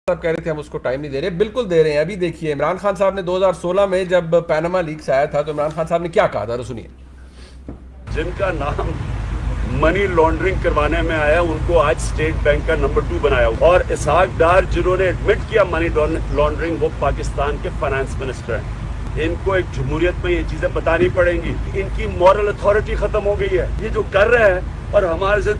صاحب کہہ رہے تھے ہم اس کو ٹائم نہیں دے رہے، بالکل دے رہے ہیں. ابھی دیکھیے عمران خان صاحب نے 2016 میں جب پیناما لیکس آیا تھا تو عمران خان صاحب نے کیا کہا تھا، سنیے. جن کا نام منی لانڈرنگ کروانے میں آیا ان کو آج اسٹیٹ بینک کا نمبر 2 بنایا، اور اسحاق ڈار جنہوں نے ایڈمٹ کیا منی لانڈرنگ، وہ پاکستان کے فائنانس منسٹر ہیں. ان کو ایک جمہوریت میں یہ چیزیں بتانی پڑیں گی. ان کی مورل اتھارٹی ختم ہو گئی ہے. یہ جو کر رہے ہیں اور ہمارے سے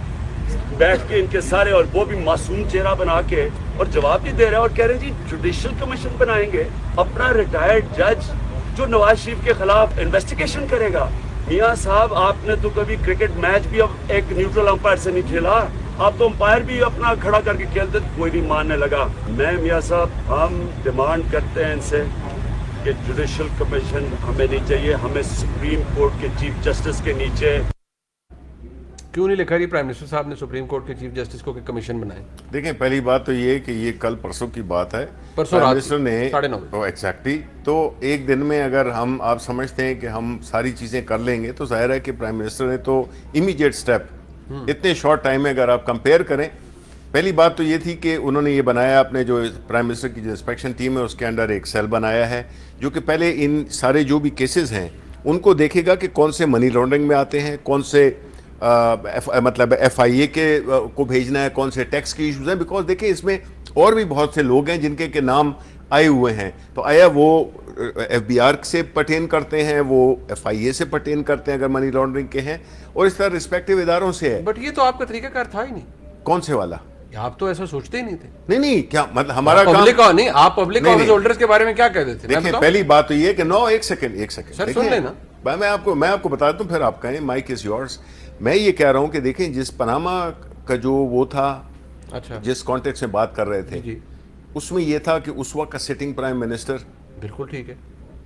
بیٹھ کے ان کے سارے، اور وہ بھی معصوم چہرہ بنا کے اور جواب نہیں دے رہے ہیں، اور کہہ رہے ہیں جی جوڈیشل کمیشن بنائیں گے. اپنا ریٹائرڈ جج جو نواز شریف کے خلاف انویسٹیگیشن کرے گا. میاں صاحب آپ نے تو کبھی کرکٹ میچ بھی اب ایک نیوٹرل امپائر سے نہیں کھیلا، آپ تو امپائر بھی اپنا کھڑا کر کے کھیلتے، کوئی نہیں ماننے لگا. میں میاں صاحب ہم ڈیمانڈ کرتے ہیں ان سے کہ جوڈیشل کمیشن ہمیں نہیں چاہیے، ہمیں سپریم کورٹ کے چیف جسٹس کے نیچے. کیوں نہیں لکھا رہی پرائم منسٹر صاحب نے سپریم کورٹ کے چیف جسٹس کو کہ کمیشن بنائے؟ دیکھیں پہلی بات تو یہ کہ یہ کل پرسوں کی بات ہے، پرسوں پرائم رات منسٹر نے 9:30 ایگزیکٹلی. تو ایک دن میں اگر آپ سمجھتے ہیں کہ ہم ساری چیزیں کر لیں گے تو ظاہر ہے کہ پرائم منسٹر نے تو امیڈیٹ سٹیپ اتنے شارٹ ٹائم میں اگر آپ کمپیئر کریں. پہلی بات تو یہ تھی کہ انہوں نے یہ بنایا، اپنے جو پرائم منسٹر کی جو انسپیکشن ٹیم ہے اس کے انڈر ایک سیل بنایا ہے جو کہ پہلے ان سارے جو بھی کیسز ہیں ان کو دیکھے گا کہ کون سے منی لانڈرنگ میں آتے ہیں، کون سے مطلب ایف آئی اے کے کو بھیجنا ہے، کون سے ٹیکس کی ایشوز ہیں. بیکاز دیکھیں اس میں اور بھی بہت سے لوگ ہیں جن کے نام آئے ہوئے ہیں. تو آیا وہ ایف بی آر سے پرٹین کرتے ہیں، وہ ایف آئی اے سے پرٹین کرتے ہیں اگر منی لانڈرنگ کے ہیں، اور اس طرح رسپیکٹیو اداروں سے ہے. بٹ یہ تو آپ کا طریقہ کار تھا ہی نہیں. کون سے والا؟ آپ تو ایسا سوچتے ہی نہیں تھے. نہیں کیا مطلب ہمارا پبلک نہیں، آپ پبلک آفس ہولڈرز کے بارے میں کیا کہتے تھے؟ دیکھیں پہلی بات تو یہ کہ ایک سیکنڈ سر سن لینا، میں آپ کو بتاتا ہوں پھر آپ کہیں مائک از یورز. میں یہ کہہ رہا ہوں کہ دیکھیں جس پاناما کا جو وہ تھا، اچھا جس کانٹیکٹ سے بات کر رہے تھے، اس میں یہ تھا کہ اس وقت کا سٹنگ پرائم منسٹر بالکل ٹھیک ہے،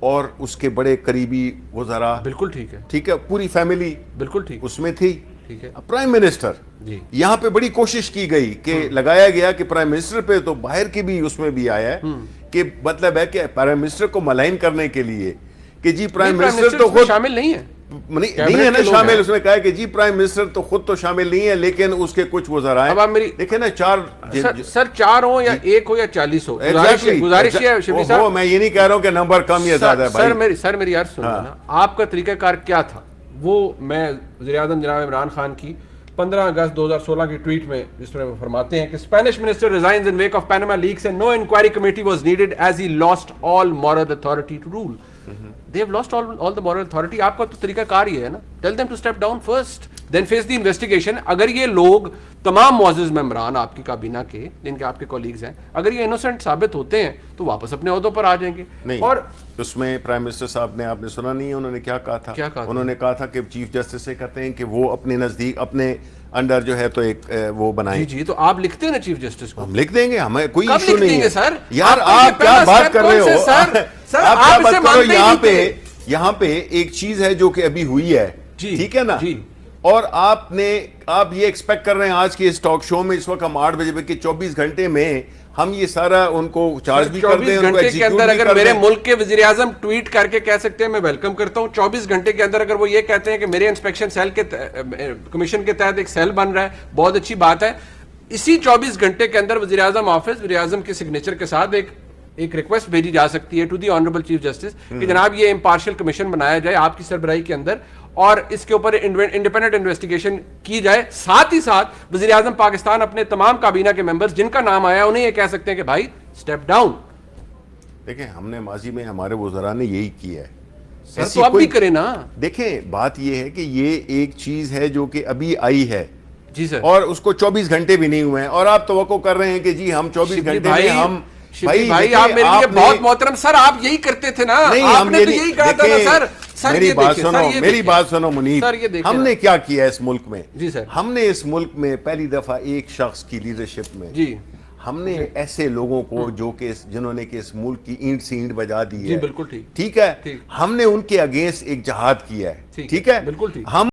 اور اس کے بڑے قریبی وزراء بالکل ٹھیک ہے، پوری فیملی بالکل ٹھیک اس میں تھی. ٹھیک ہے، پرائم منسٹر یہاں پہ بڑی کوشش کی گئی کہ لگایا گیا کہ پرائم منسٹر پہ تو باہر کی بھی اس میں بھی آیا ہے کہ مطلب ہے کہ پرائم منسٹر کو ملائن کرنے کے لیے کہ جی پرائم منسٹر تو خود شامل نہیں ہے، نہیں ہے نا شامل. اس نے کہا کہ جی پرائم منسٹر تو خود تو شامل نہیں ہے لیکن اس کے کچھ وزراء ہیں. دیکھیں نا سر 4 ہو یا 1 ہو یا 40 ہو، گزارش ہے شفیع صاحب. میں یہ نہیں کہہ رہا ہوں کہ نمبر کم یا زیادہ ہے. سر میری عرض سنیں نا، آپ کا طریقہ کار کیا تھا؟ وہ میں وزیر اعظم جناب عمران خان کی 15 اگست 2016 کی ٹویٹ میں جس طرح وہ فرماتے ہیں کہ Spanish minister resigns in wake of Panama leaks and no inquiry committee was needed as he lost all moral authority to rule. They have lost all the moral authority. آپ کا تو طریقہ کار ہی ہے نا، tell them to step down first, then face the investigation. اگر یہ لوگ تمام معزز ممبران آپ کی کابینہ کے جن کے آپ کے کولیگز ہیں اگر یہ انوسنٹ ثابت ہوتے ہیں تو واپس اپنے عہدوں پر آ جائیں گے. اور اس میں پرائم منسٹر صاحب نے آپ نے سنا نہیں ہے انہوں نے کیا کہا تھا؟ انہوں نے کہا تھا کہ چیف جسٹس سے کہتے ہیں کہ وہ اپنے نزدیک اپنے انڈر جو ہے تو ایک وہ بنائیں. جی تو آپ لکھتے ہیں نا چیف جسٹس کو؟ ہم لکھ دیں گے، ہمیں کوئی ایشو نہیں ہے سر. یار آپ کیا بات کر رہے ہو آپ کیا بات کر رہے ہو؟ یہاں پہ ایک چیز ہے جو کہ ابھی ہوئی ہے، ٹھیک ہے نا، اور آپ یہ ایکسپیکٹ کر رہے ہیں آج کے اس ٹاک شو میں اس وقت ہم 8 بجے پہ کہ 24 گھنٹے میں ہم یہ سارا ان کو چارج بھی کر دیں. 24 گھنٹے کے اندر اگر میرے ملک کے وزیر اعظم ٹویٹ کر کے کہہ سکتے ہیں میں ویلکم کرتا ہوں. 24 گھنٹے کے اندر اگر وہ یہ کہتے ہیں کہ میرے انسپیکشن سیل کے کمیشن کے تحت ایک سیل بن رہا ہے، بہت اچھی بات ہے. اسی 24 گھنٹے کے اندر وزیر اعظم آفس وزیر اعظم کے سگنیچر کے ساتھ ایک ریکویسٹ بھیجی جا سکتی ہے to the honourable chief justice کہ جناب یہ امپارشل کمیشن بنایا جائے آپ کی سربراہی کے اندر اور اس کے اوپر انڈیپینڈنٹ انویسٹیگیشن کی جائے. ساتھ ہی ساتھ وزیر اعظم پاکستان اپنے تمام کابینہ کے ممبرز جن کا نام آیا انہیں یہ کہہ سکتے ہیں کہ بھائی اسٹیپ ڈاؤن. دیکھیں ہم نے ماضی میں ہمارے وزراء نے یہی کیا ہے. سر تو اب بھی کریں نا. دیکھیں بات یہ ہے کہ یہ ایک چیز ہے جو کہ ابھی آئی ہے جی سر، اور اس کو 24 گھنٹے بھی نہیں ہوئے ہیں اور آپ توقع کر رہے ہیں کہ جی ہم 24 گھنٹے میں ہم بھائی آپ میرے لیے بہت محترم سر آپ یہی کرتے تھے نا، آپ نے تو یہی کہا تھا نا سر. میری بات سنو منیر، ہم نے کیا کیا اس ملک میں؟ جی سر ہم نے اس ملک میں پہلی دفعہ ایک شخص کی لیڈرشپ میں جی ہم نے ایسے لوگوں کو جو کہ جنہوں نے کہ اس ملک کی اینٹ سے اینٹ بجا دی ہے، بالکل ٹھیک ہے، ہم نے ان کے اگینسٹ ایک جہاد کیا ہے، ٹھیک ہے، بالکل ٹھیک. ہم